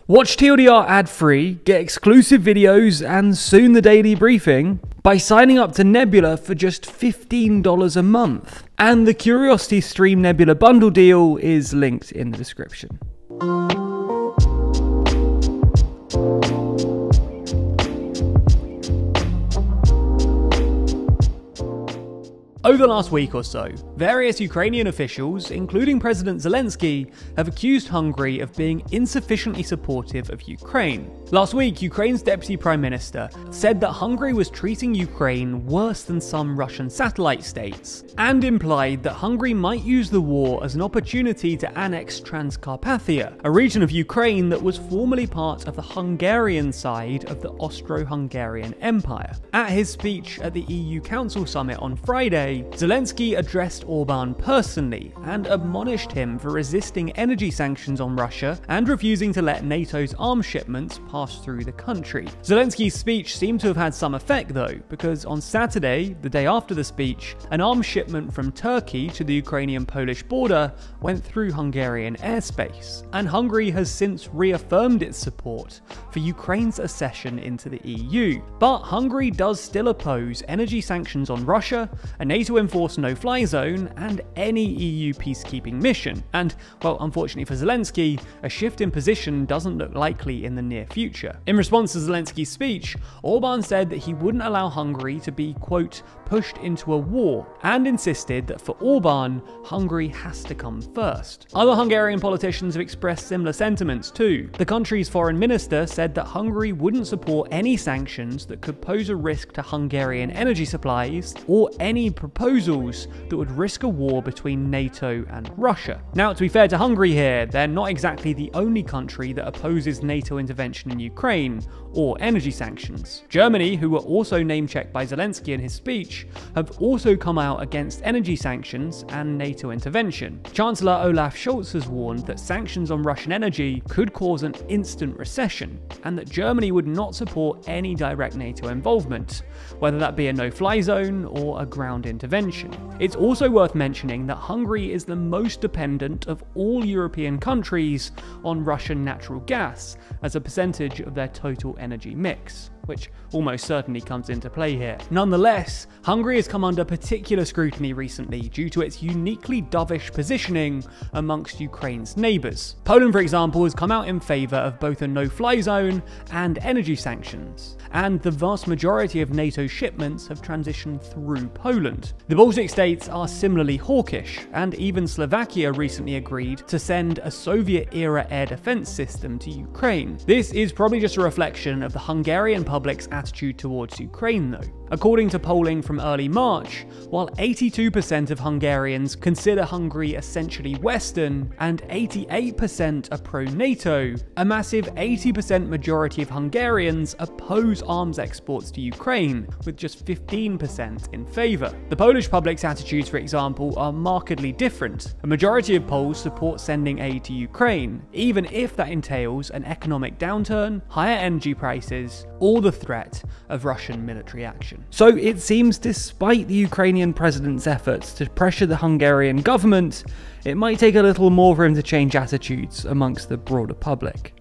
Watch TLDR ad-free, get exclusive videos, and soon the daily briefing by signing up to Nebula for just $15 a month. And the Curiosity Stream Nebula bundle deal is linked in the description. Over the last week or so, various Ukrainian officials, including President Zelensky, have accused Hungary of being insufficiently supportive of Ukraine. Last week, Ukraine's Deputy Prime Minister said that Hungary was treating Ukraine worse than some Russian satellite states, and implied that Hungary might use the war as an opportunity to annex Transcarpathia, a region of Ukraine that was formerly part of the Hungarian side of the Austro-Hungarian Empire. At his speech at the EU Council Summit on Friday, Zelensky addressed Orban personally and admonished him for resisting energy sanctions on Russia and refusing to let NATO's arms shipments pass through the country. Zelensky's speech seemed to have had some effect though, because on Saturday, the day after the speech, an arms shipment from Turkey to the Ukrainian-Polish border went through Hungarian airspace, and Hungary has since reaffirmed its support for Ukraine's accession into the EU. But Hungary does still oppose energy sanctions on Russia, a NATO-enforced no-fly zone, and any EU peacekeeping mission. And, well, unfortunately for Zelensky, a shift in position doesn't look likely in the near future. In response to Zelensky's speech, Orban said that he wouldn't allow Hungary to be, quote, pushed into a war, and insisted that for Orban, Hungary has to come first. Other Hungarian politicians have expressed similar sentiments too. The country's foreign minister said that Hungary wouldn't support any sanctions that could pose a risk to Hungarian energy supplies, or any proposals that would risk a war between NATO and Russia. Now, to be fair to Hungary here, they're not exactly the only country that opposes NATO intervention in Ukraine, or energy sanctions. Germany, who were also name-checked by Zelensky in his speech, have also come out against energy sanctions and NATO intervention. Chancellor Olaf Scholz has warned that sanctions on Russian energy could cause an instant recession, and that Germany would not support any direct NATO involvement, whether that be a no-fly zone or a ground intervention. It's also worth mentioning that Hungary is the most dependent of all European countries on Russian natural gas as a percentage of their total energy mix, which almost certainly comes into play here. Nonetheless, Hungary has come under particular scrutiny recently due to its uniquely dovish positioning amongst Ukraine's neighbours. Poland, for example, has come out in favour of both a no-fly zone and energy sanctions, and the vast majority of NATO shipments have transitioned through Poland. The Baltic states are similarly hawkish, and even Slovakia recently agreed to send a Soviet-era air defence system to Ukraine. This is probably just a reflection of the Hungarian public's attitude towards Ukraine though. According to polling from early March, while 82% of Hungarians consider Hungary essentially Western and 88% are pro-NATO, a massive 80% majority of Hungarians oppose arms exports to Ukraine, with just 15% in favour. The Polish public's attitudes, for example, are markedly different. A majority of Poles support sending aid to Ukraine, even if that entails an economic downturn, higher energy prices, or the threat of Russian military action. So it seems, despite the Ukrainian president's efforts to pressure the Hungarian government, it might take a little more for him to change attitudes amongst the broader public.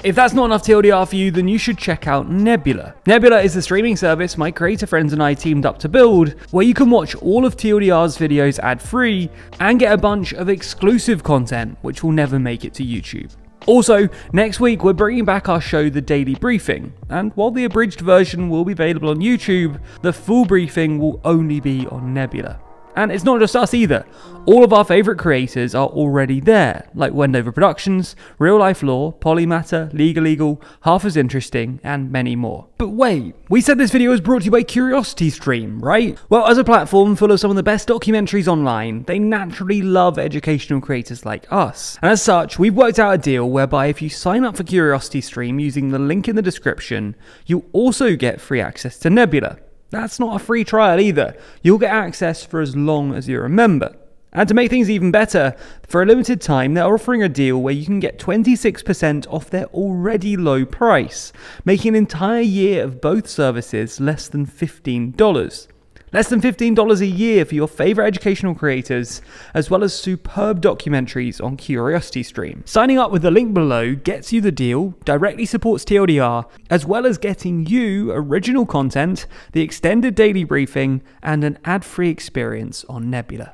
If that's not enough TLDR for you, then you should check out Nebula. Nebula is the streaming service my creator friends and I teamed up to build, where you can watch all of TLDR's videos ad-free and get a bunch of exclusive content which will never make it to YouTube. Also, next week we're bringing back our show The Daily Briefing, and while the abridged version will be available on YouTube, the full briefing will only be on Nebula. And it's not just us either. All of our favourite creators are already there, like Wendover Productions, Real Life Law, Polymatter, Legal, Half as Interesting, and many more. But wait, we said this video was brought to you by Curiosity Stream, right? Well, as a platform full of some of the best documentaries online, they naturally love educational creators like us. And as such, we've worked out a deal whereby if you sign up for Curiosity Stream using the link in the description, you'll also get free access to Nebula. That's not a free trial either. You'll get access for as long as you're a member. And to make things even better, for a limited time they're offering a deal where you can get 26% off their already low price, making an entire year of both services less than $15. Less than $15 a year for your favourite educational creators, as well as superb documentaries on CuriosityStream. Signing up with the link below gets you the deal, directly supports TLDR, as well as getting you original content, the extended daily briefing, and an ad-free experience on Nebula.